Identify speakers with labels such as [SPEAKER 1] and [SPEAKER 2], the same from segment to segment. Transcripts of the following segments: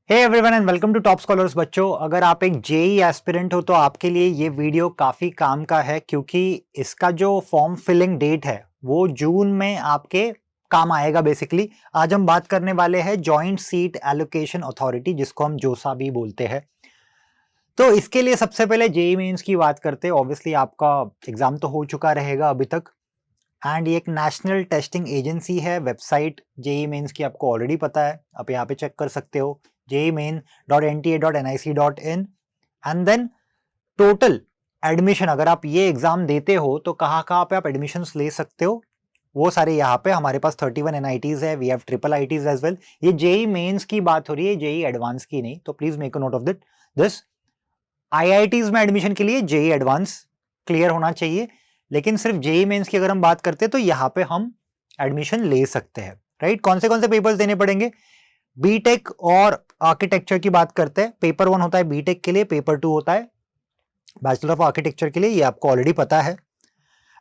[SPEAKER 1] Hey everyone and welcome to top scholars. बच्चों, अगर आप एक जेई एस्पिरेंट हो तो आपके लिए ये वीडियो काफी काम का है, क्योंकि इसका जो फॉर्म फिलिंग डेट है वो जून में आपके काम आएगा। बेसिकली आज हम बात करने वाले हैं जॉइंट सीट एलोकेशन अथॉरिटी, जिसको हम जोसा भी बोलते हैं। तो इसके लिए सबसे पहले जेई मेंस की बात करते हैं। ऑब्वियसली आपका एग्जाम तो हो चुका रहेगा अभी तक, एंड ये एक नेशनल टेस्टिंग एजेंसी है। वेबसाइट जेई मेंस की आपको ऑलरेडी पता है, आप यहाँ पे चेक कर सकते हो jemain.nta.nic.in। And then total admission, अगर आप ये एग्जाम देते हो तो कहाँ कहाँ पे आप एडमिशन ले सकते हो वो सारे यहाँ पे हमारे पास 31 एनआईटीज है। We have triple IITs as well. ये जेई मेंस की बात हो रही है, जेई एडवांस की नहीं, तो please make a note of this. IITs में एडमिशन के लिए जेई एडवांस क्लियर होना चाहिए, लेकिन सिर्फ जेई मेंस की अगर हम बात करते हैं तो यहाँ पे हम एडमिशन ले सकते हैं। राइट, कौन से पेपर्स देने पड़ेंगे? बीटेक और आर्किटेक्चर की बात करते हैं। पेपर 1 होता है बीटेक के लिए, पेपर 2 होता है बैचलर ऑफ आर्किटेक्चर के लिए, ये आपको ऑलरेडी पता है।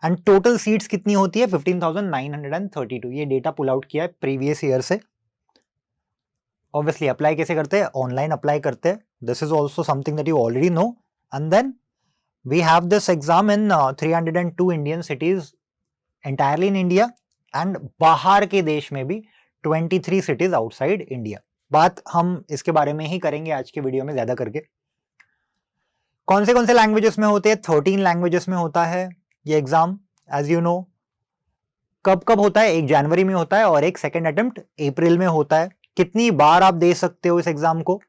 [SPEAKER 1] एंड टोटल सीट्स कितनी होती है? 15,932। ये डेटा पुल आउट किया है प्रीवियस ईयर से। ऑब्वियसली अप्लाई कैसे करते हैं? ऑनलाइन अप्लाई करते हैं। This is also something that you already know. And then we have this exam in 302 Indian cities entirely in India, and बाहर के देश में भी 23 सिटीज आउटसाइड इंडिया। बात हम इसके बारे में ही करेंगे आज के वीडियो में ज्यादा करके। कौन से लैंग्वेजेस में होते हैं? 13 लैंग्वेजेस में होता है ये एग्जाम, एज यू नो। कब होता है? 1 जनवरी में होता है और एक सेकेंड अटेम्प्ट अप्रैल में होता है। कितनी बार आप दे सकते हो इस एग्जाम को?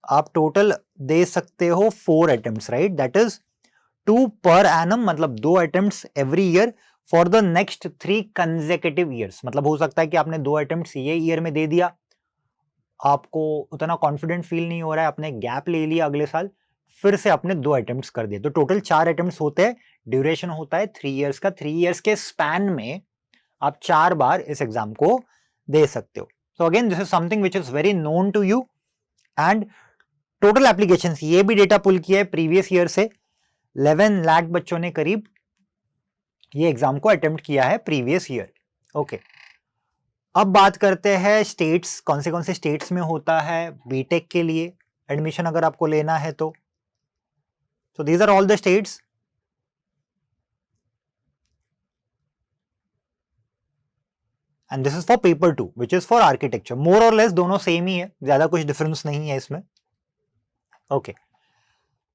[SPEAKER 1] आप टोटल दे सकते हो 4 attempts, right? That is 2 per annum, मतलब 2 attempts every year for the next 3 consecutive years. मतलब हो सकता है कि आपने 2 अटेम्प्ट्स ये ईयर में दे दिया, आपको उतना कॉन्फिडेंट फील नहीं हो रहा है, आपने गैप ले लिया, अगले साल फिर से आपने 2 अटेम्प्ट्स कर दिए, तो टोटल 4 अटेम्प्ट्स होते हैं। ड्यूरेशन होता है 3 इयर्स का। 3 इयर्स के स्पैन में आप 4 बार इस एग्जाम को दे सकते हो। So again this is something which is very known to you. And total application, ये भी डेटा पुल किया है प्रीवियस ईयर से। 11 लाख बच्चों ने करीब ये एग्जाम को अटेम्प्ट किया है प्रीवियस ईयर। ओके, अब बात करते हैं स्टेट्स। कौन से स्टेट्स में होता है बीटेक के लिए एडमिशन अगर आपको लेना है तो। So these are all the states. And this is for paper 2 which is for architecture. More और लेस दोनों सेम ही है, ज्यादा कुछ डिफरेंस नहीं है इसमें। ओके,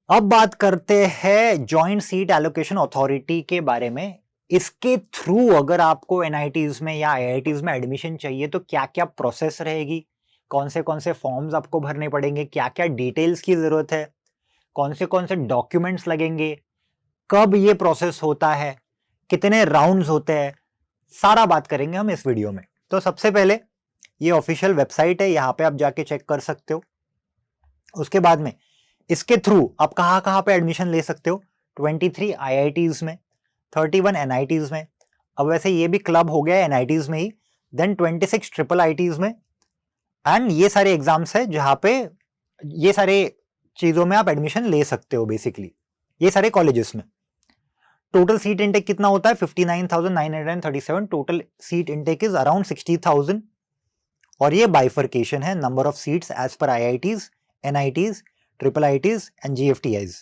[SPEAKER 1] अब बात करते हैं जॉइंट सीट एलोकेशन अथॉरिटी के बारे में। इसके थ्रू अगर आपको एनआईटीज में या आईआईटीज में एडमिशन चाहिए तो क्या क्या प्रोसेस रहेगी, कौन से फॉर्म्स आपको भरने पड़ेंगे, क्या क्या डिटेल्स की जरूरत है, कौन से डॉक्यूमेंट्स लगेंगे, कब ये प्रोसेस होता है, कितने राउंड्स होते हैं, सारा बात करेंगे हम इस वीडियो में। तो सबसे पहले ये ऑफिशियल वेबसाइट है, यहाँ पे आप जाके चेक कर सकते हो। उसके बाद में इसके थ्रू आप कहाँ कहाँ पे एडमिशन ले सकते हो? 23 आईआईटीज में, 31 एनआईटीज में। अब वैसे ये भी क्लब हो गया है एनआईटीज में ही। देन 26 ट्रिपल आईटीज में। एंड ये सारे एग्जाम्स है जहां पे ये सारे चीजों में आप एडमिशन ले सकते हो बेसिकली, ये सारे कॉलेजेस में। टोटल सीट इनटेक कितना होता है? 59,937। Total seat intake is around 60,000। और ये बाइफर्केशन है number of seats as per IITs, NITs, triple ITs and GFTIs.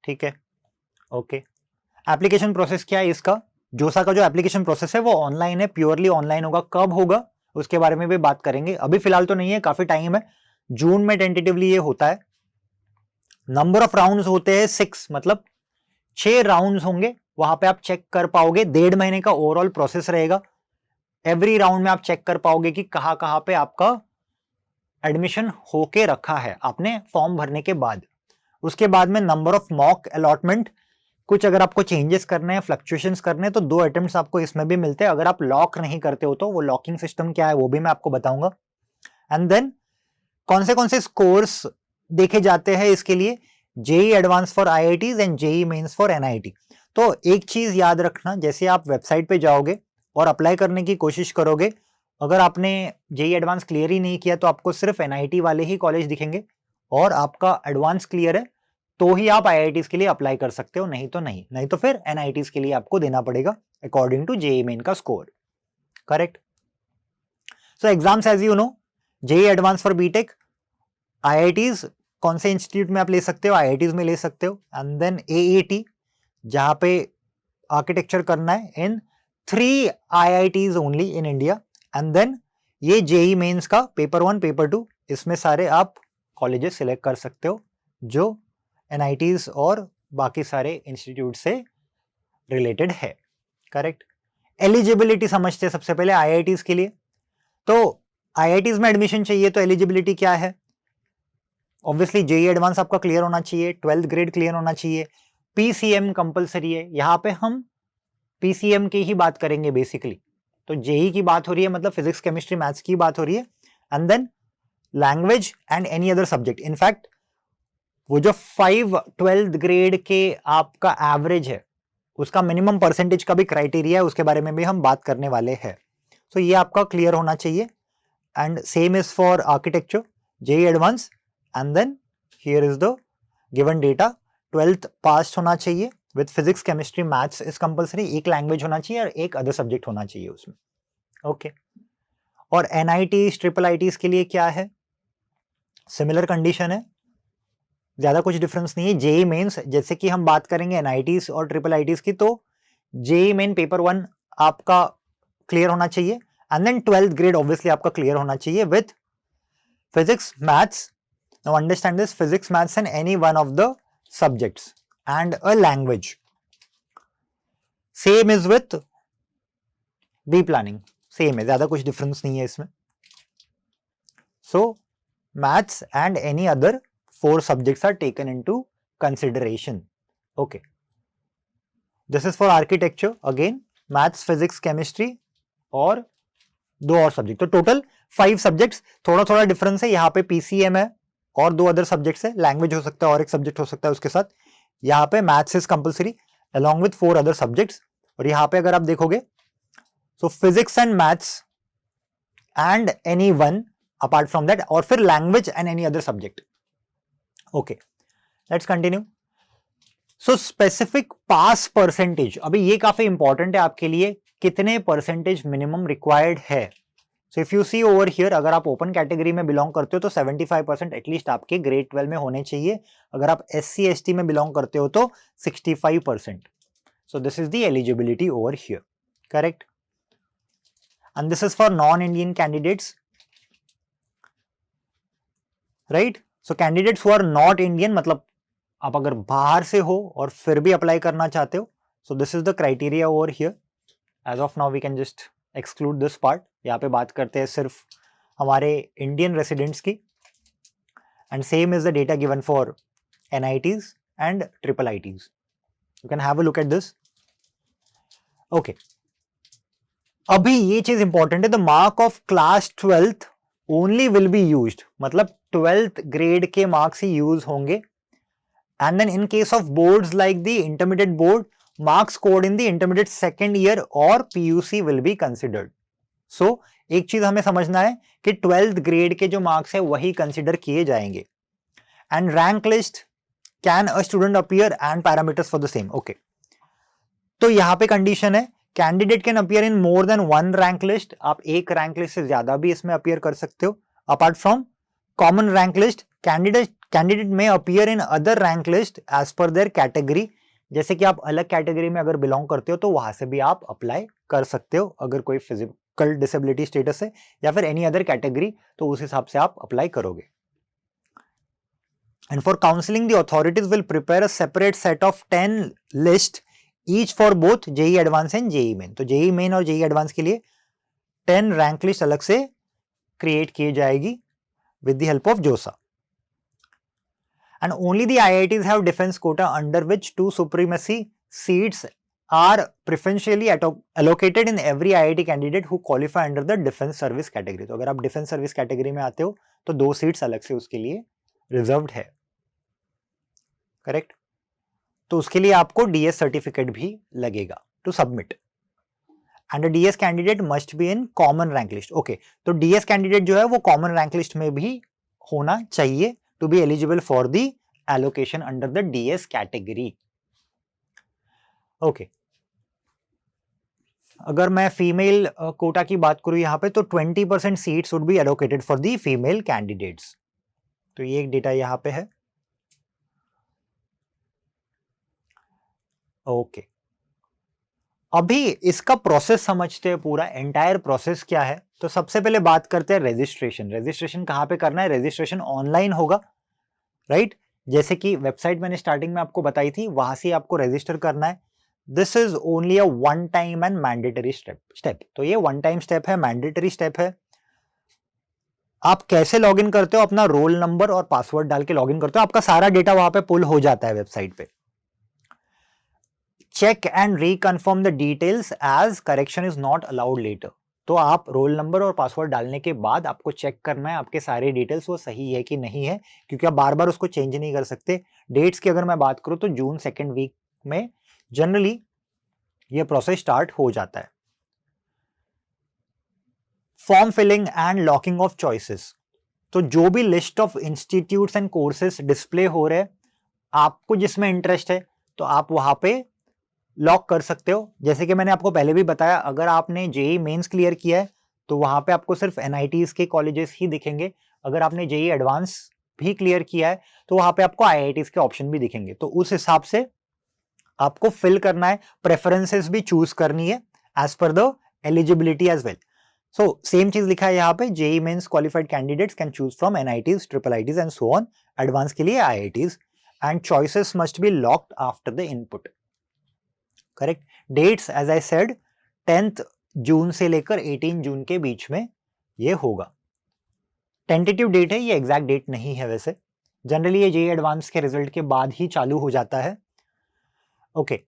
[SPEAKER 1] ठीक है, ओके। एप्लीकेशन प्रोसेस क्या है इसका? जोसा का जो एप्लीकेशन प्रोसेस है वो ऑनलाइन है, प्योरली ऑनलाइन होगा। कब होगा उसके बारे में भी बात करेंगे, अभी फिलहाल तो नहीं है, काफी टाइम है। जून में टेंटेटिवली ये होता है। नंबर ऑफ राउंड्स होते हैं 6, मतलब 6 राउंड्स होंगे। वहां पे आप चेक कर पाओगे, 1.5 महीने का ओवरऑल प्रोसेस रहेगा। एवरी राउंड में आप चेक कर पाओगे कि कहां कहां पे आपका एडमिशन होके रखा है आपने फॉर्म भरने के बाद। उसके बाद में नंबर ऑफ मॉक अलॉटमेंट, कुछ अगर आपको चेंजेस करने हैं, फ्लक्चुएशंस करने हैं, तो 2 अटेम्प्ट्स आपको इसमें भी मिलते हैं। अगर आप लॉक नहीं करते हो तो वो लॉकिंग सिस्टम क्या है वो भी मैं आपको बताऊंगा। एंड देन कौन से स्कोर्स देखे जाते हैं इसके लिए? JEE advance for IITs and JEE Mains for NIT. तो एक चीज याद रखना, जैसे आप वेबसाइट पे जाओगे और अप्लाई करने की कोशिश करोगे, अगर आपने जेई एडवांस क्लियर ही नहीं किया तो आपको सिर्फ एनआईटी वाले ही कॉलेज दिखेंगे, और आपका एडवांस क्लियर है तो ही आप आईआईटीज के लिए अप्लाई कर सकते हो, नहीं तो नहीं। नहीं तो फिर एनआईटीज के लिए आपको देना पड़ेगा अकॉर्डिंग टू जेई मेन का score. Correct? So exams as you know, JEE advance for BTech IITs कौन से इंस्टीट्यूट में आप ले सकते हो, IITs में ले सकते हो, एंड देन AAT जहां पे आर्किटेक्चर करना है in 3 IITs only in India, and then ये जेई मेंस का पेपर 1 पेपर 2, इसमें सारे आप कॉलेजेस सिलेक्ट कर सकते हो जो NITs और बाकी सारे इंस्टीट्यूट से रिलेटेड है। करेक्ट। एलिजिबिलिटी समझते हैं सबसे पहले IITs के लिए। तो IITs में एडमिशन चाहिए तो एलिजिबिलिटी क्या है? ऑब्वियसली जेई एडवांस आपका क्लियर होना चाहिए, 12th ग्रेड क्लियर होना चाहिए, PCM कंपलसरी है। यहां पे हम PCM की ही बात करेंगे बेसिकली। तो जेई की बात हो रही है, मतलब फिजिक्स केमिस्ट्री मैथ्स की बात हो रही है, and then language and any other subject. In fact वो जो 5 12th ग्रेड के आपका एवरेज है उसका मिनिमम परसेंटेज का भी क्राइटेरिया है, उसके बारे में भी हम बात करने वाले हैं। सो ये आपका क्लियर होना चाहिए, and same is for architecture, JEE advance, and then here is the given data. 12th पास होना चाहिए with physics chemistry maths is compulsory, एक लैंग्वेज होना चाहिए और एक अदर सब्जेक्ट होना चाहिए उसमें। ओके। और NITs ट्रिपल IITs के लिए क्या है? सिमिलर कंडीशन है, ज्यादा कुछ डिफरेंस नहीं है। जेई मेंस जैसे कि हम बात करेंगे NITs और ट्रिपल IITs की, तो जेई मेन पेपर 1 आपका क्लियर होना चाहिए, and then 12th grade obviously आपका क्लियर होना चाहिए with physics maths. Now understand this, physics maths and any one of the subjects and a language. Same is with B planning, same है, ज्यादा कुछ difference नहीं है इसमें। So maths and any other 4 subjects are taken into consideration. Okay. This is for architecture. Again, maths, physics, chemistry और 2 और subject, तो total 5 subjects. थोड़ा थोड़ा डिफरेंस है, यहाँ पे PCM है और 2 अदर सब्जेक्ट्स है, लैंग्वेज हो सकता है और एक सब्जेक्ट हो सकता है उसके साथ। यहाँ पे maths is compulsory along with 4 other subjects. और यहाँ पे अगर आप देखोगे सो physics and maths and any one apart from that, और फिर language and any other subject. Okay, let's continue. So specific pass percentage, अभी ये काफी इंपॉर्टेंट है आपके लिए, कितने परसेंटेज मिनिमम रिक्वायर्ड है। So if you see over here, अगर आप ओपन कैटेगरी में बिलोंग करते हो तो 75% एटलीस्ट आपके ग्रेड 12 में होने चाहिए। अगर आप SC ST में बिलोंग करते हो तो 65%। So this is the eligibility over here, correct. And this is for non Indian candidates, right. So candidates who are not Indian, मतलब आप अगर बाहर से हो और फिर भी अप्लाई करना चाहते हो, so this is the criteria over here. As of now we can just exclude this part. यहाँ पे बात करते हैं सिर्फ हमारे इंडियन रेसिडेंट्स की, and same is the data given for NITs and triple IITs। You can have a look at this. Okay, अभी ये चीज इंपॉर्टेंट है, the mark of class 12th only will be used, मतलब 12th grade के marks ही use होंगे। And then in case of boards like the intermediate board, marks scored in the intermediate second year or PUC will be considered. So एक चीज हमें समझना है कि 12th ग्रेड के जो मार्क्स है वही कंसिडर किए जाएंगे। And rank list can a student appear and parameters for the same. Okay. तो यहाँ पे कंडीशन है, candidate can appear in more than 1 rank list, आप एक रैंक लिस्ट से ज्यादा भी इसमें अपीयर कर सकते हो। Apart from common rank list, candidate में appear in other rank list as per their category. जैसे कि आप अलग कैटेगरी में अगर बिलोंग करते हो तो वहां से भी आप अप्लाई कर सकते हो, अगर कोई फिजिकल डिसेबिलिटी स्टेटस है या फिर एनी अदर कैटेगरी, तो उस हिसाब से आप अप्लाई करोगे। And for counselling the authorities will prepare a separate set of 10 list each for both JEE advance and JEE Main. तो जेई मेन और जेई एडवांस के लिए 10 रैंक लिस्ट अलग से क्रिएट की जाएगी with the help of JOSA. And only the IITs have defense quota under which 2 supremacy seats are preferentially allocated in every IIT candidate who qualify under the defense service category. तो अगर आप defense service category में आते हो तो 2 seats अलग से उसके लिए रिजर्व्ड है, करेक्ट। तो उसके लिए आपको DS सर्टिफिकेट भी लगेगा to submit. And DS candidate must be in common rank list. Okay, तो DS कैंडिडेट जो है वो कॉमन रैंक लिस्ट में भी होना चाहिए to be eligible for the allocation under the DS category. Okay, अगर मैं फीमेल कोटा की बात करूं यहाँ पे, तो 20% seats would be allocated for the female candidates. तो ये एक डेटा यहाँ पे है। ओके, अभी इसका प्रोसेस समझते हैं, पूरा एंटायर प्रोसेस क्या है। तो सबसे पहले बात करते हैं रजिस्ट्रेशन। रजिस्ट्रेशन कहाँ पे करना है? रजिस्ट्रेशन ऑनलाइन होगा, राइट? जैसे कि वेबसाइट मैंने स्टार्टिंग में आपको बताई थी, वहां से आपको रजिस्टर करना है। This is only a one time and mandatory step. तो ये वन टाइम स्टेप है, मैंडेटरी स्टेप है। आप कैसे लॉगिन करते हो? अपना रोल नंबर और पासवर्ड डाल के लॉगिन करते हो, आपका सारा डेटा वहां पे पुल हो जाता है वेबसाइट पे। Check and reconfirm the details as correction is not allowed later. तो आप रोल नंबर और पासवर्ड डालने के बाद आपको चेक करना है आपके सारे डिटेल्स वो सही है कि नहीं है, क्योंकि आप बार बार उसको चेंज नहीं कर सकते। डेट्स की अगर मैं बात करूं तो जून सेकेंड वीक में जनरली ये प्रोसेस स्टार्ट हो जाता है। Form filling and locking of choices. तो जो भी list of institutes and courses display हो रहे हैं, आपको जिसमें इंटरेस्ट है तो आप वहां पे लॉक कर सकते हो। जैसे कि मैंने आपको पहले भी बताया, अगर आपने जेई मेंस क्लियर किया है तो वहां पे आपको सिर्फ एनआईटीज के कॉलेजेस ही दिखेंगे। अगर आपने जेई एडवांस भी क्लियर किया है तो वहां पे आपको आईआईटीज के ऑप्शन भी दिखेंगे। तो उस हिसाब से आपको फिल करना है, प्रेफरेंसेस भी चूज करनी है as per the eligibility as well. So same चीज लिखा है यहाँ पे, JEE Mains qualified candidates can choose from NITs, triple ITs and so on. Advance के लिए IITs, and choices must be locked after the input. Correct. Dates as I said 10th June से लेकर 18 जून के बीच में ये होगा। टेंटेटिव डेट है, ये एग्जैक्ट डेट नहीं है वैसे। जनरली ये जेई एडवांस के रिजल्ट के बाद ही चालू हो जाता है। ओके,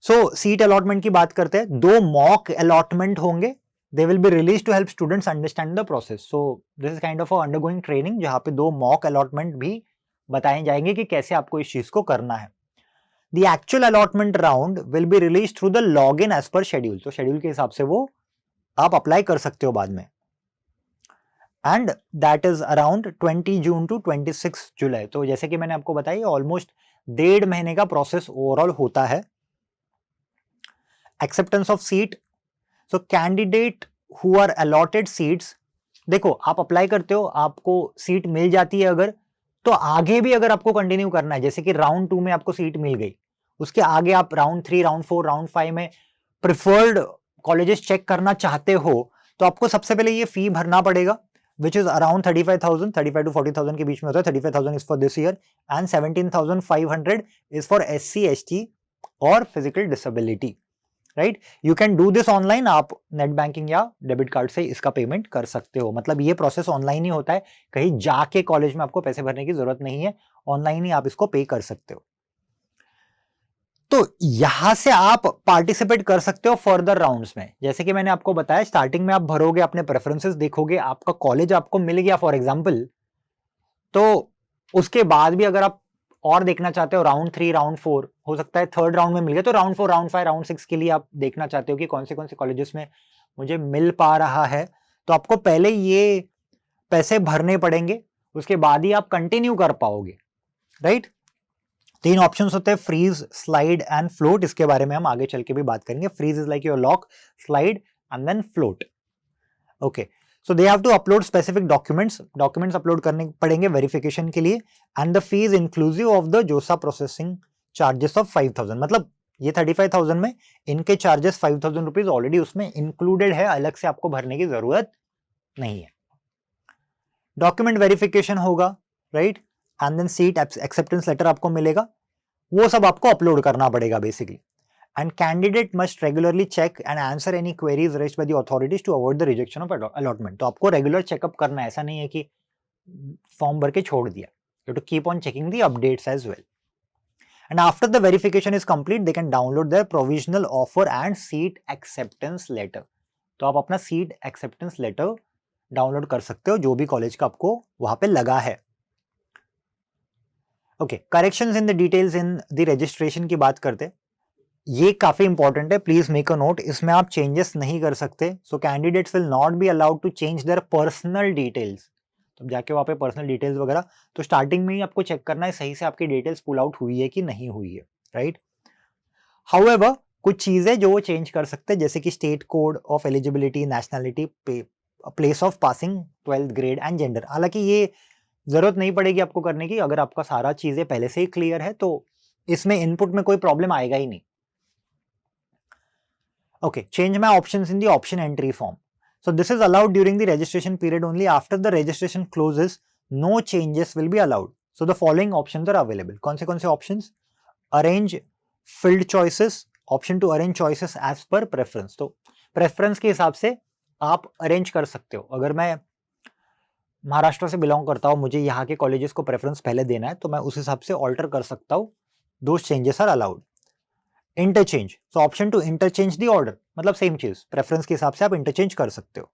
[SPEAKER 1] सो सीट अलॉटमेंट की बात करते हैं। 2 मॉक अलॉटमेंट होंगे। They will be release to help students understand the process. So this is kind of undergoing training, जहां पे 2 मॉक अलॉटमेंट भी बताए जाएंगे कि कैसे आपको इस चीज को करना है। The actual allotment round will be released through the login as per schedule. तो शेड्यूल के हिसाब से वो आप अप्लाई कर सकते हो बाद में। And that is around 20 June to 26 July. तो जैसे कि मैंने आपको बताया, ऑलमोस्ट 1.5 महीने का प्रोसेस ओवरऑल होता है। Acceptance of seat. So candidate who are allotted seats, देखो आप अप्लाई करते हो, आपको सीट मिल जाती है अगर, तो आगे भी अगर आपको कंटिन्यू करना है, जैसे कि राउंड 2 में आपको सीट मिल गई, उसके आगे आप राउंड 3, राउंड 4, राउंड 5 में प्रिफर्ड कॉलेजेस चेक करना चाहते हो, तो आपको सबसे पहले ये फी भरना पड़ेगा, विच इज अराउंड 35,000, 35 to 40,000 के बीच में होता है। 35,000 is for this year and 17,500 is for SC ST और physical disability, right. You can do this online, आप नेट बैंकिंग या डेबिट कार्ड से इसका पेमेंट कर सकते हो। मतलब ये प्रोसेस ऑनलाइन ही होता है, कहीं जाके कॉलेज में आपको पैसे भरने की जरूरत नहीं है, ऑनलाइन ही आप इसको पे कर सकते हो। तो यहां से आप पार्टिसिपेट कर सकते हो फर्दर राउंड्स में। जैसे कि मैंने आपको बताया, स्टार्टिंग में आप भरोगे, अपने प्रेफरेंसेस देखोगे, आपका कॉलेज आपको मिल गया फॉर एग्जांपल, तो उसके बाद भी अगर आप और देखना चाहते हो, राउंड 3, राउंड 4, हो सकता है थर्ड राउंड में मिल गया, तो राउंड 4, राउंड 5, राउंड 6 के लिए आप देखना चाहते हो कि कौन से कॉलेजेस में मुझे मिल पा रहा है, तो आपको पहले ये पैसे भरने पड़ेंगे, उसके बाद ही आप कंटिन्यू कर पाओगे, राइट। 3 ऑप्शंस होते हैं, फ्रीज, स्लाइड एंड फ्लोट। इसके बारे में हम आगे चल के भी बात करेंगे। Freeze is like your lock, slide and then float. Okay, so they have to upload specific documents upload करने पड़ेंगे वेरिफिकेशन के लिए। And the fees inclusive of the JoSAA processing charges of 5,000। मतलब ये 35,000 में इनके चार्जेस 5,000 रुपीज ऑलरेडी उसमें included है, अलग से आपको भरने की जरूरत नहीं है। डॉक्यूमेंट वेरिफिकेशन होगा, right, and then seat acceptance letter आपको मिलेगा, वो सब आपको अपलोड करना पड़ेगा basically. And candidate must regularly check and answer any queries raised by the authorities to avoid the rejection of allotment. तो आपको रेगुलर चेकअप करना है, ऐसा नहीं है कि फॉर्म भर के छोड़ दिया, you to keep on checking the updates as well. And after the verification is complete, they can download their provisional offer and seat acceptance letter. तो आप अपना seat acceptance letter डाउनलोड कर सकते हो, जो भी कॉलेज का आपको वहां पे लगा है। Okay, corrections in the details in the registration की बात करते, ये काफी इंपॉर्टेंट है, प्लीज मेक अ नोट। इसमें आप चेंजेस नहीं कर सकते। So candidates will not be allowed to change their personal details. तो जाके वहां पे पर्सनल डिटेल्स वगैरह, तो स्टार्टिंग में ही आपको चेक करना है सही से आपकी डिटेल्स पुल आउट हुई है कि नहीं हुई है, राइट। हाउएवर कुछ चीजें जो वो चेंज कर सकते हैं, जैसे कि state code of eligibility, nationality, place of passing 12th grade and gender. हालांकि ये जरूरत नहीं पड़ेगी आपको करने की, अगर आपका सारा चीजें पहले से ही क्लियर है तो इसमें इनपुट में कोई प्रॉब्लम आएगा ही नहीं. Okay, change my options in the option entry form. So this is allowed during the registration period only. After the registration closes, no changes will be allowed. So the following options are available. कौन से options? Arrange filled choices. Option to arrange choices as per preference. तो preference के हिसाब से आप arrange कर सकते हो. अगर मैं महाराष्ट्र से बिलोंग करता हूँ, मुझे यहाँ के कॉलेजेस को प्रेफरेंस पहले देना है, तो मैं उस हिसाब से ऑल्टर कर सकता हूँ. Those changes are allowed. Interchange, so option to interchange the order, मतलब सेम चीज, प्रेफरेंस के हिसाब से आप इंटरचेंज कर सकते हो.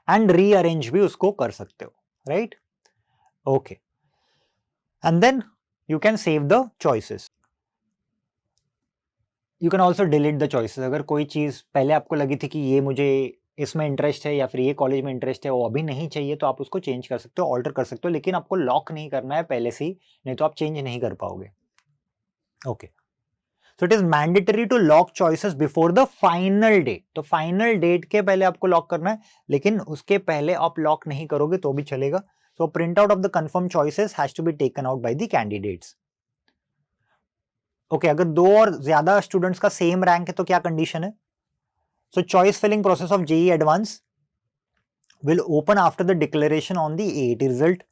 [SPEAKER 1] एंड रीअरेंज भी उसको कर सकते हो, right? Okay, and then you can save the choices. You can also delete the choices. अगर कोई चीज पहले आपको लगी थी कि ये मुझे इसमें इंटरेस्ट है या फिर ये कॉलेज में इंटरेस्ट है, वो अभी नहीं चाहिए, तो आप उसको चेंज कर सकते हो, ऑल्टर कर सकते हो, लेकिन आपको लॉक नहीं करना है पहले से ही, नहीं तो आप चेंज नहीं कर पाओगे. Okay, so it is mandatory to lock choices before the final date. तो फाइनल डेट के पहले आपको लॉक करना है, लेकिन उसके पहले आप लॉक नहीं करोगे तो भी चलेगा. So print out of the confirmed choices has to be taken out by the candidates. Okay, अगर दो और ज्यादा स्टूडेंट्स का सेम रैंक है तो क्या कंडीशन है? So choice filling process of JEE Advance will open after the declaration on the AAT result.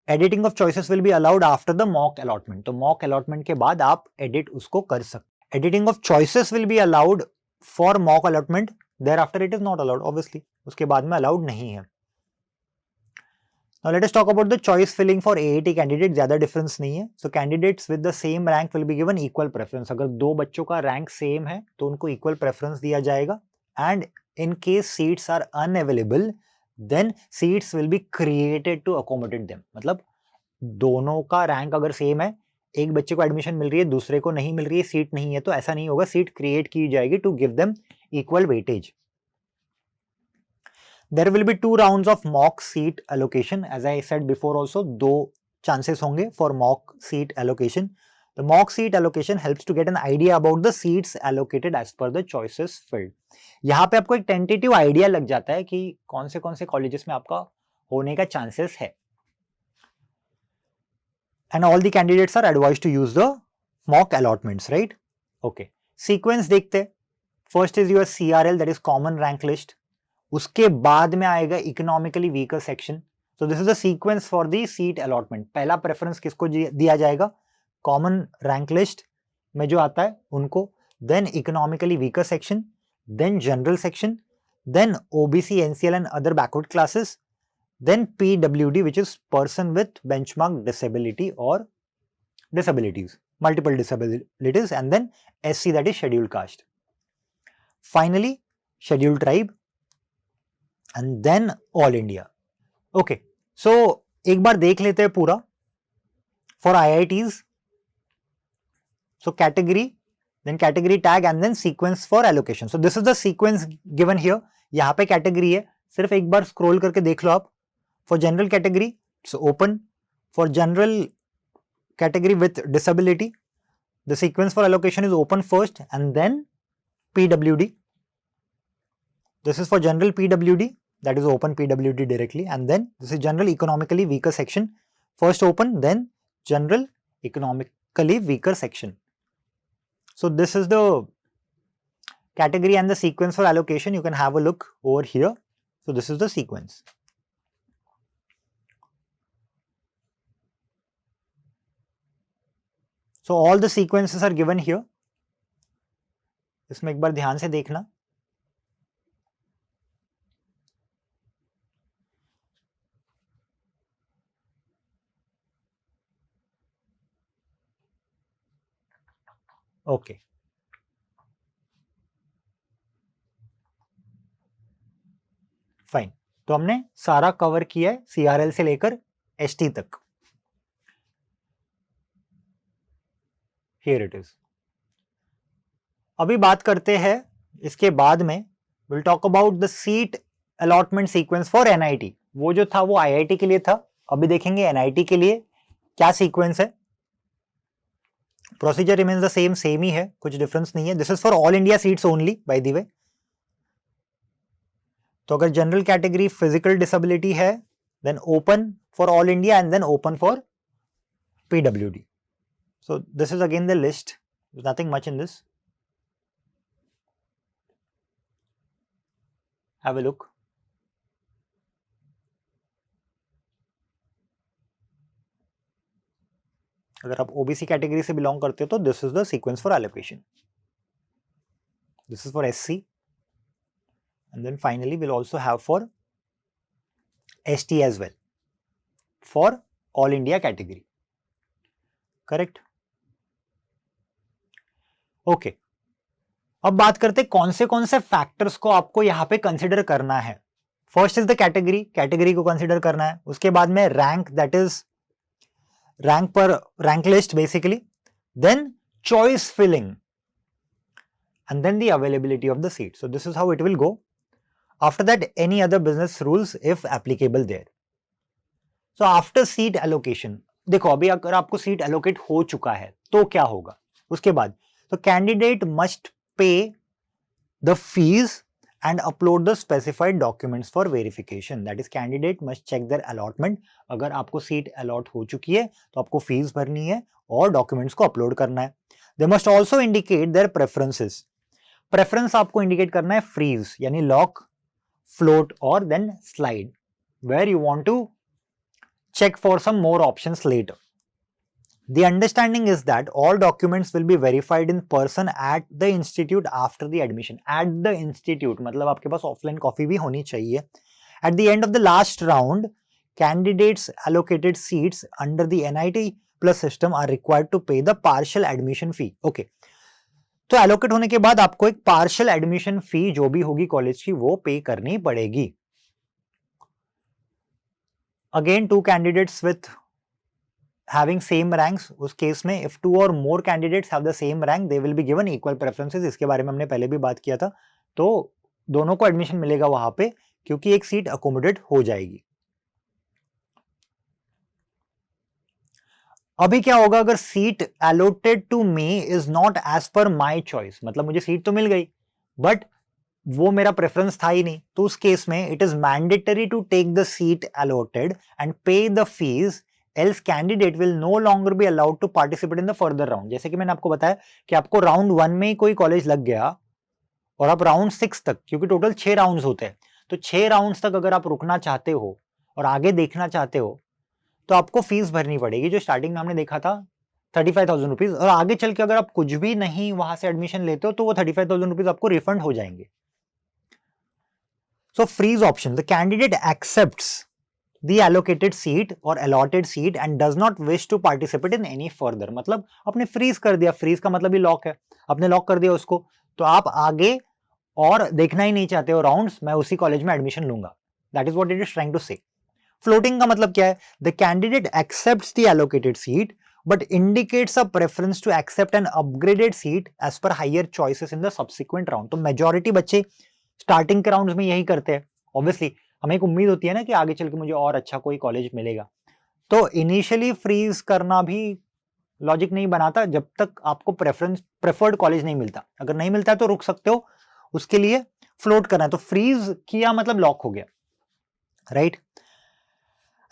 [SPEAKER 1] Editing of choices will be allowed after the mock allotment. तो मॉक अलॉटमेंट के बाद आप edit उसको कर सकते. Editing of choices will be allowed for mock allotment, thereafter it is not allowed, obviously उसके बाद में अलाउड नहीं है. Now let us talk about the choice filling for AIT candidate. ज्यादा डिफरेंस नहीं है. So candidates with the same rank will be given equal preference. अगर दो बच्चों का रैंक सेम है तो उनको इक्वल प्रेफरेंस दिया जाएगा. And in case seats are unavailable, then seats will be created to accommodate them. मतलब दोनों का रैंक अगर सेम है, एक बच्चे को एडमिशन मिल रही है, दूसरे को नहीं मिल रही है, सीट नहीं है, तो ऐसा नहीं होगा, सीट क्रिएट की जाएगी to give them equal weightage. There will be 2 rounds of mock seat allocation. As I said before also, 2 chances होंगे for mock seat allocation. The mock seat allocation helps to get an idea about the seats allocated as per the choices filled. यहाँ पे आपको एक tentative idea लग जाता है कि कौन से कॉलेजेस में आपका होने का चांसेस है. And all the candidates are advised to use the mock allotments, right? Okay. Sequence देखते हैं. First is your CRL, that is common rank list. उसके बाद में आएगा economically weaker section. So this is the sequence for the seat allotment. पहला preference किसको दिया जाएगा? कॉमन रैंक लिस्ट में जो आता है उनको, then economically weaker section, then general section, then OBC, NCL and other backward classes, then PWD which is person with benchmark disability और disabilities, multiple disabilities, and then SC, that is scheduled caste. Finally scheduled tribe and then all India. Okay, so एक बार देख लेते हैं पूरा for IITs. So category, then category tag and then sequence for allocation. So this is the sequence given here. यहाँ पे category है, सिर्फ एक बार scroll करके देख लो आप. For general category, so open. For general category with disability, the sequence for allocation is open first and then PWD. This is for general PWD, that is open PWD directly, and then this is general economically weaker section. First open, then general economically weaker section. So this is the category and the sequence for allocation. You can have a look over here. So this is the sequence. So all the sequences are given here. इसमें एक बार ध्यान से देखना. Okay, fine. तो हमने सारा cover किया है सीआरएल से लेकर एसटी तक. Here it is. अभी बात करते हैं इसके बाद में, will talk about the seat allotment sequence for NIT. वो जो था वो आईआईटी के लिए था, अभी देखेंगे एनआईटी के लिए क्या सीक्वेंस है. प्रोसीजर रिमेन्स द सेम ही है, कुछ डिफरेंस नहीं है. This is for all India seats only, by the way. तो अगर जनरल कैटेगरी फिजिकल डिसेबिलिटी है, then open for all India and then open for PWD. So this is again the list. There's nothing much in this. Have a look. अगर आप OBC category से belong करते हो तो this is the sequence for allocation. This is for SC and then finally we'll also have for ST as well for all India category. Correct? Okay. अब बात करते हैं कौन से फैक्टर्स को आपको यहां पे कंसिडर करना है. फर्स्ट इज द कैटेगरी को कंसिडर करना है. उसके बाद में रैंक, दैट इज रैंक पर rank list basically, then choice filling and then the availability of the seat. So this is how it will go. After that, any other business rules if applicable there. So after seat allocation, देखो अभी अगर आपको seat allocate हो चुका है तो क्या होगा उसके बाद. So candidate must pay the fees and upload the specified documents for verification. That is, candidate must check their allotment. अगर आपको सीट allot हो चुकी है तो आपको फीस भरनी है और डॉक्यूमेंट्स को अपलोड करना है. They must also indicate their preferences. प्रेफरेंस आपको इंडिकेट करना है फ्रीज यानी लॉक, फ्लोट और then slide, where you want to check for some more options later. The understanding is that all documents will be verified in person at the institute after the admission. At the institute मतलब आपके पास offline copy भी होनी चाहिए. At the end of the last round, candidates allocated seats under the NIT plus system are required to pay the partial admission fee. Okay. तो allocate होने के बाद आपको एक पार्शियल एडमिशन फी जो भी होगी कॉलेज की वो पे करनी पड़ेगी. Again two candidates with having same ranks, उस केस में if two or more candidates have the same rank they will be given equal preferences. इसके बारे में हमने पहले भी बात किया था. तो दोनों को एडमिशन मिलेगा वहां पे क्योंकि एक सीट अकोमोडेट हो जाएगी. अभी क्या होगा अगर seat allotted to me is not as per my choice, मतलब मुझे सीट तो मिल गई बट वो मेरा प्रेफरेंस था ही नहीं, तो उस केस में it is mandatory to take the seat allotted and pay the fees, else candidate will no longer be allowed to participate in the further round. जैसे कि मैंने आपको बताया कि आपको राउंड 1 में ही कोई कॉलेज लग गया और आप राउंड 6 तक, क्योंकि टोटल 6 राउंड्स होते हैं, तो 6 राउंड्स तक अगर आप रुकना चाहते हो और आगे देखना चाहते हो तो आपको फीस भरनी पड़ेगी, जो स्टार्टिंग में हमने देखा था 35,000 रुपीज, और आगे चल के अगर आप कुछ भी नहीं वहां से एडमिशन लेते हो तो वो 35,000 रुपीज आपको रिफंड हो जाएंगे. So freeze option, the candidate accepts the allocated seat और allotted seat and does not wish to participate in any further. मतलब आपने फ्रीज कर दिया, फ्रीज का मतलब ही लॉक है, आपने लॉक कर दिया उसको, तो आप आगे और देखना ही नहीं चाहते हो राउंड्स, मैं उसी कॉलेज में एडमिशन लूंगा. That is what it is trying to say. Floating का मतलब क्या है, the candidate accepts the allocated seat but indicates a preference to accept an upgraded seat as per higher choices in the subsequent round. तो majority बच्चे starting के rounds में यही करते हैं. ऑब्वियसली हमें एक उम्मीद होती है ना कि आगे चल के मुझे और अच्छा कोई कॉलेज मिलेगा, तो इनिशियली फ्रीज करना भी लॉजिक नहीं बनाता जब तक आपको प्रेफर्ड कॉलेज नहीं मिलता. अगर नहीं मिलता है तो रुक सकते हो, उसके लिए फ्लोट करना है. तो फ्रीज किया मतलब लॉक हो गया, right?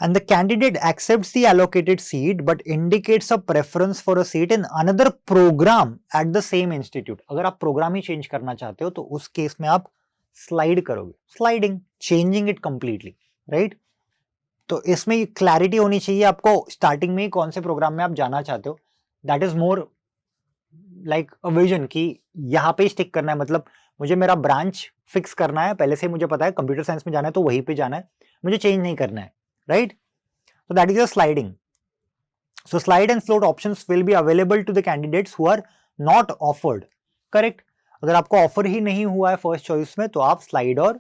[SPEAKER 1] And the candidate accepts the allocated seat but indicates a preference for a seat in another program at the same institute. अगर आप प्रोग्राम ही चेंज करना चाहते हो तो उस केस में आप स्लाइड करोगे, sliding, changing it completely, right? तो इसमें क्लैरिटी होनी चाहिए आपको स्टार्टिंग में कौन से प्रोग्राम में आप जाना चाहते हो. That is more like a vision कि यहाँ पे स्टिक करना है, मतलब मुझे मेरा ब्रांच फिक्स करना है, पहले से मुझे पता है कंप्यूटर साइंस में जाना है तो वहीं पे जाना है, मुझे चेंज नहीं करना है, right? So that is your sliding. So slide and float options will be available to the candidates who are not offered. Correct? अगर आपको ऑफर ही नहीं हुआ है फर्स्ट चॉइस में तो आप स्लाइड और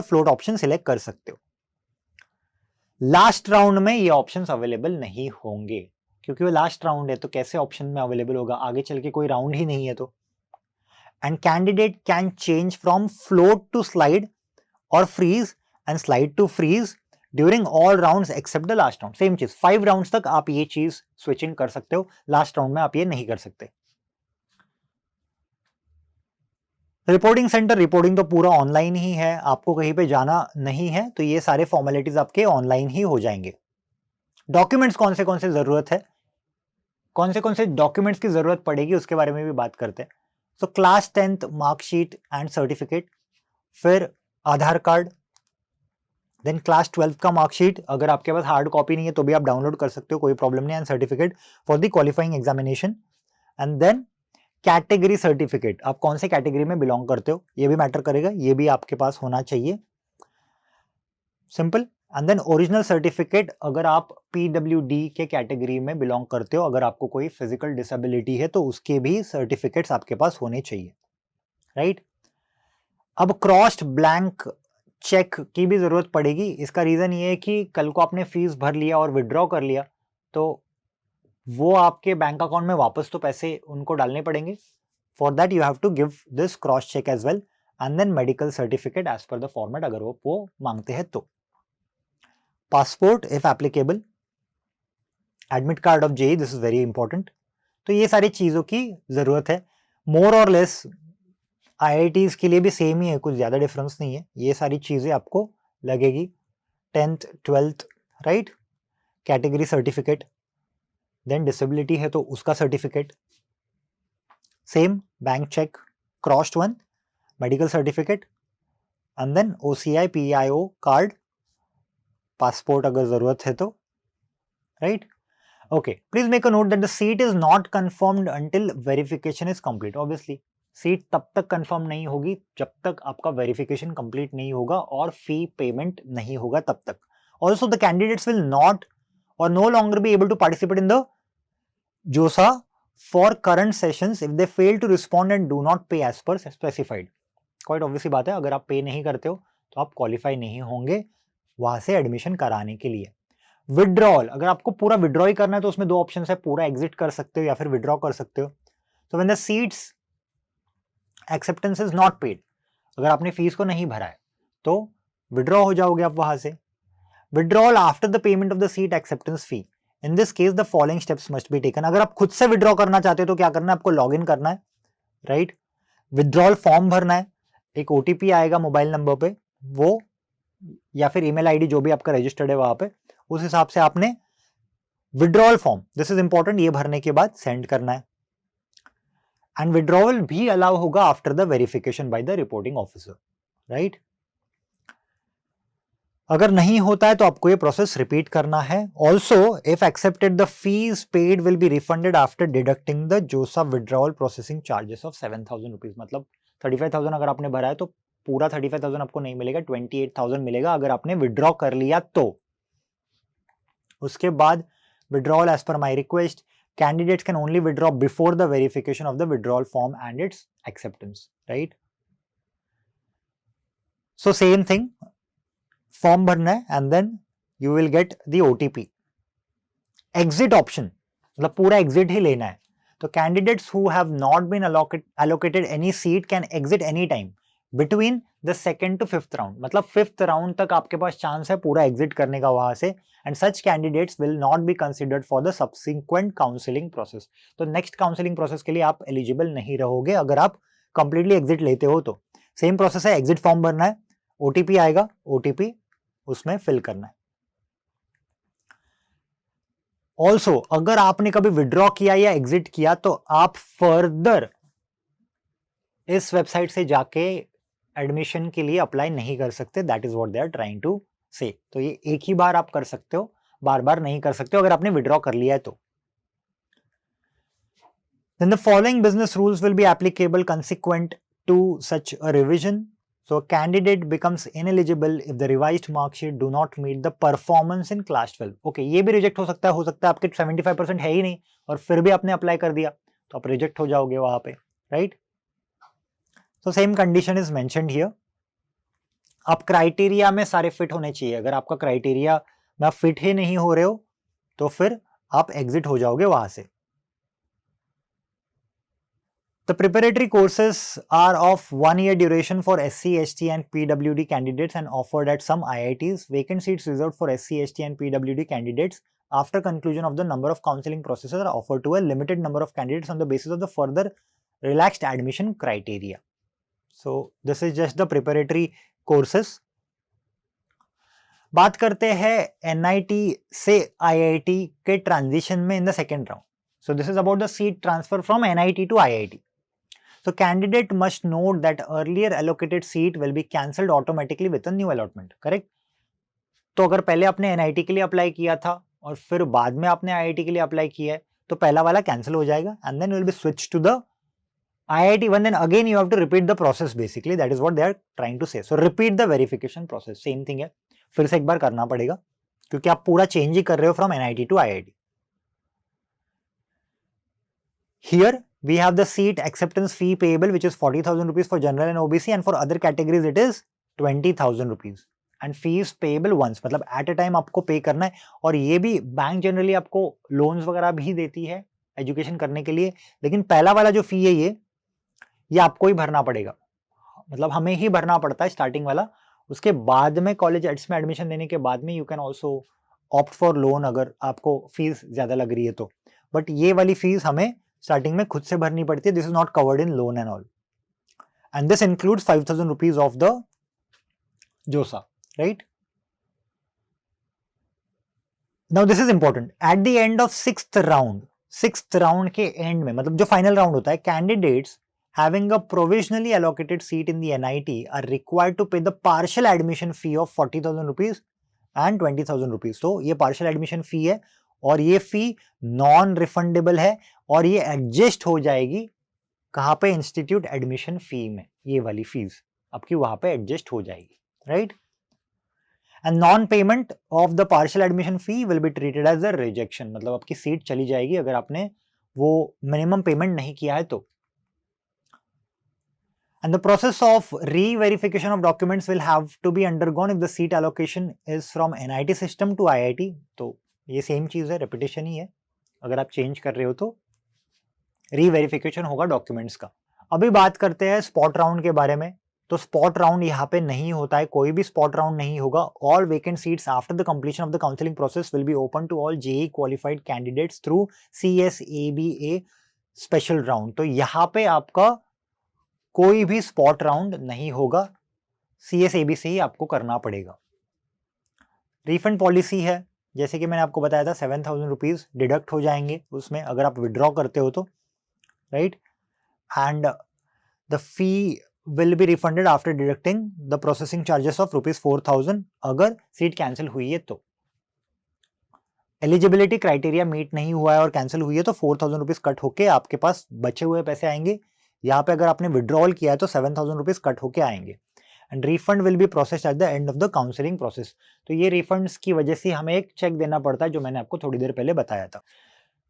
[SPEAKER 1] फ्लोट ऑप्शन सिलेक्ट कर सकते हो. लास्ट राउंड में ये ऑप्शंस अवेलेबल नहीं होंगे क्योंकि वो लास्ट राउंड है, तो कैसे ऑप्शन में अवेलेबल होगा, आगे चल के कोई राउंड ही नहीं है तो. And candidate can change from float to slide और freeze and slide to freeze during all rounds except the last round. Same चीज, 5 rounds तक आप ये चीज स्विचिंग कर सकते हो, लास्ट राउंड में आप ये नहीं कर सकते. रिपोर्टिंग सेंटर, रिपोर्टिंग तो पूरा ऑनलाइन ही है, आपको कहीं पे जाना नहीं है, तो ये सारे फॉर्मेलिटीज आपके ऑनलाइन ही हो जाएंगे। डॉक्यूमेंट्स कौन से जरूरत है, कौन से डॉक्यूमेंट्स की जरूरत पड़ेगी उसके बारे में भी बात करते हैं। So class 10th marksheet and certificate, फिर आधार कार्ड, देन क्लास 12th का मार्कशीट, अगर आपके पास हार्ड कॉपी नहीं है तो भी आप डाउनलोड कर सकते हो, कोई प्रॉब्लम नहीं है, and certificate for the qualifying examination, and then category certificate, आप कौन से कैटेगरी में बिलोंग करते हो ये भी मैटर करेगा, ये भी आपके पास होना चाहिए, simple. And then original certificate, अगर आप पीडब्ल्यूडी के कैटेगरी में बिलोंग करते हो, अगर आपको कोई फिजिकल डिसेबिलिटी है तो उसके भी सर्टिफिकेट्स आपके पास होने चाहिए, राइट। अब क्रॉस्ड ब्लैंक चेक की भी जरूरत पड़ेगी, इसका रीजन ये है कि कल को आपने फीस भर लिया और विड्रॉ कर लिया तो वो आपके बैंक अकाउंट में वापस तो पैसे उनको डालने पड़ेंगे। For that you have to give this cross check as well, and then medical certificate as per the format अगर वो मांगते हैं तो, passport if applicable, admit card of JEE, this is very important. तो ये सारी चीजों की जरूरत है, मोर और लेस आईआईटीज के लिए भी सेम ही है, कुछ ज्यादा डिफरेंस नहीं है, ये सारी चीजें आपको लगेगी। 10th 12th, राइट, कैटेगरी सर्टिफिकेट, देन डिसेबिलिटी है तो उसका certificate, same bank check, crossed one, medical certificate, and then OCI PIO card, passport अगर जरूरत है तो, right. Okay, please make a note that the seat is not confirmed until verification is complete. Obviously seat तब तक confirm नहीं होगी जब तक आपका वेरिफिकेशन कंप्लीट नहीं होगा और फी पेमेंट नहीं होगा तब तक। Also the candidates will not और no longer be able to participate in the JoSAA for current sessions if they fail to respond and do not pay as per specified. Quite obviously बात है, अगर आप पे नहीं करते हो तो आप क्वालिफाई नहीं होंगे वहां से एडमिशन कराने के लिए। विड्रॉल, अगर आपको पूरा विड्रॉ ही करना है तो उसमें दो ऑप्शन है, पूरा एग्जिट कर सकते हो या फिर विड्रॉ कर सकते हो। So when the seats acceptance is not paid, अगर आपने फीस को नहीं भरा है तो विड्रॉ हो जाओगे आप वहां से। Withdrawal after the payment of the seat acceptance fee, in this case the following steps must be taken. अगर आप खुद से विड्रॉ करना चाहते हो तो क्या करना है, आपको लॉग इन करना है, राइट, विड्रॉल फॉर्म भरना है, एक ओटीपी आएगा मोबाइल नंबर पे, वो या फिर ईमेल आईडी जो भी आपका रजिस्टर्ड है वहां पे, उस हिसाब से आपने withdrawal form, this is important, ये भरने के बाद सेंड करना है। एंड विड्रॉवल भी अलाउ होगा after the verification by the reporting officer, right. अगर नहीं होता है तो आपको ये प्रोसेस रिपीट करना है। Also if accepted the fees paid will be refunded after deducting the JoSAA withdrawal processing charges of 7,000 rupees. मतलब 35,000 अगर आपने भरा है तो पूरा 35,000 आपको नहीं मिलेगा, 28,000 मिलेगा अगर आपने विड्रॉ कर लिया तो। उसके बाद withdrawal as per my request, candidates can only withdraw before the verification of the withdrawal form and its acceptance, right? So same thing, form भरना है and then you will get the OTP. Exit option, मतलब पूरा exit ही लेना है। तो candidates who have not been allocated any seat can exit any time between the second to fifth round, मतलब fifth round तक आपके पास चांस है पूरा एग्जिट करने का वहां से, and such candidates will not be considered for the subsequent counselling process. तो नेक्स्ट काउंसलिंग प्रोसेस के लिए आप एलिजिबल नहीं रहोगे अगर आप कंप्लीटली एग्जिट लेते हो तो। सेम प्रोसेस है, एग्जिट फॉर्म भरना है, ओटीपी आएगा, ओटीपी उसमें फिल करना है। ऑल्सो अगर आपने कभी विड्रॉ किया या एग्जिट किया तो आप फर्दर इस वेबसाइट से जाके एडमिशन के लिए अप्लाई नहीं कर सकते, that is what they are trying to say. तो ये एक ही बार आप कर सकते हो, बार बार नहीं कर सकते हो अगर आपने विड्रॉ कर लिया है तो। Then the following business rules will be applicable consequent to such a revision. So a candidate becomes ineligible if the revised mark sheet do not meet the performance in class 12. Okay, ये भी reject हो सकता है आपके 75% है ही नहीं और फिर भी आपने अप्लाई कर दिया तो आप रिजेक्ट हो जाओगे वहां पे, राइट। तो same condition is mentioned here. आप क्राइटेरिया में सारे फिट होने चाहिए, अगर आपका क्राइटेरिया में आप फिट ही नहीं हो रहे हो तो फिर आप एग्जिट हो जाओगे वहां से। The preparatory courses are of 1 year duration for SC, ST and PWD candidates and offered at some IITs. Vacant seats reserved for SC, ST and PWD candidates after conclusion of the number of counseling processes are offered to a limited number of candidates on the basis of the further relaxed admission criteria. So this is just the preparatory courses. बात करते हैं NIT से IIT के transition में in the second round. So this is about the seat transfer from NIT to IIT. So candidate must note that earlier allocated seat will be cancelled automatically with a new allotment, correct? तो अगर पहले आपने NIT के लिए apply किया था और फिर बाद में आपने आईआईटी के लिए अप्लाई किया है तो पहला वाला कैंसिल हो जाएगा and then will be switch to the IIT one, then again you have to repeat the process basically. That is what they are trying to say. So repeat the verification process. Same thing है, फिर से एक बार करना पड़ेगा क्योंकि आप पूरा change ही कर रहे हो from NIT to IIT. Here we have the seat acceptance fee payable which is 40,000 rupees for general and OBC and for other categories it is 20,000 rupees. And fees payable once, मतलब at a time आपको पे करना है. और ये भी bank generally आपको loans वगैरह भी देती है एजुकेशन करने के लिए, लेकिन पहला वाला जो फी है ये आपको ही भरना पड़ेगा, मतलब हमें ही भरना पड़ता है स्टार्टिंग वाला. उसके बाद में कॉलेज में एडमिशन लेने के बाद में you can also opt for loan अगर आपको फीस ज्यादा लग रही है तो, बट ये वाली फीस हमें स्टार्टिंग में खुद से भरनी पड़ती है. This is not covered in loan and all, and this includes 5,000 rupees of the JoSAA, right. Now this is important. At the end of sixth round के एंड में, मतलब जो फाइनल राउंड होता है, candidates having a provisionally allocated seat in the NIT are required to pay the partial admission fee of 40,000 rupees and 20,000 rupees. तो ये partial admission fee है और ये fee non refundable है और ये adjust हो जाएगी कहाँ पे, institute admission fee में. ये वाली fees आपकी वहाँ पे adjust हो जाएगी, right? And non payment of the partial admission fee will be treated as a rejection. मतलब आपकी सीट चली जाएगी अगर आपने वो minimum payment नहीं किया है तो. And the process of re-verification of documents will have to be undergone if the seat allocation is from NIT system to IIT. तो ये सेम चीज है, रेपिटेशन ही है. अगर आप चेंज कर रहे हो तो री-वेरिफिकेशन होगा डॉक्यूमेंट्स का. अभी बात करते हैं स्पॉट राउंड के बारे में. तो स्पॉट राउंड यहाँ पे नहीं होता है, कोई भी स्पॉट राउंड नहीं होगा. All vacant seats after the completion of the counselling process will be open to all JEE qualified candidates through CSABA special round. तो यहाँ पे आपका कोई भी स्पॉट राउंड नहीं होगा, CSAB से ही आपको करना पड़ेगा. रिफंड पॉलिसी है, जैसे कि मैंने आपको बताया था 7,000 रुपीज डिडक्ट हो जाएंगे उसमें अगर आप विड्रॉ करते हो तो, right. And the fee will be refunded after deducting the processing charges of ₹4,000 अगर सीट कैंसिल हुई है तो. एलिजिबिलिटी क्राइटेरिया मीट नहीं हुआ है और कैंसिल हुई है तो 4,000 रुपीज कट होके आपके पास बचे हुए पैसे आएंगे. यहाँ पे अगर आपने विड्रॉल किया है तो 7,000 रुपीज कट होके आएंगे. And refund will be processed eight the end of the counselling process. तो ये रिफंड्स की वजह से हमें एक चेक देना पड़ता है जो मैंने आपको थोड़ी देर पहले बताया था.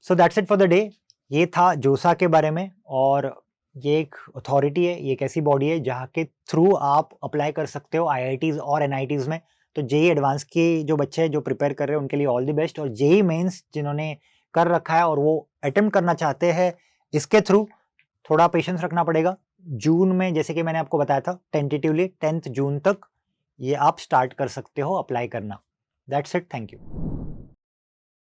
[SPEAKER 1] So that's it for the day. ये था जोसा के बारे में, और ये एक अथॉरिटी है, ये एक ऐसी बॉडी है जहाँ के थ्रू आप अप्लाई कर सकते हो IITs और NITs में. तो JEE एडवांस के जो बच्चे हैं जो प्रिपेयर कर रहे हैं उनके लिए ऑल द बेस्ट, और JEE मेंस जिन्होंने कर रखा है और वो अटेम्प्ट करना चाहते हैं इसके थ्रू थोड़ा पेशेंस रखना पड़ेगा. जून में जैसे कि मैंने आपको बताया था टेंटेटिवली 10th जून तक ये आप स्टार्ट कर सकते हो अप्लाई करना. That's it, thank you.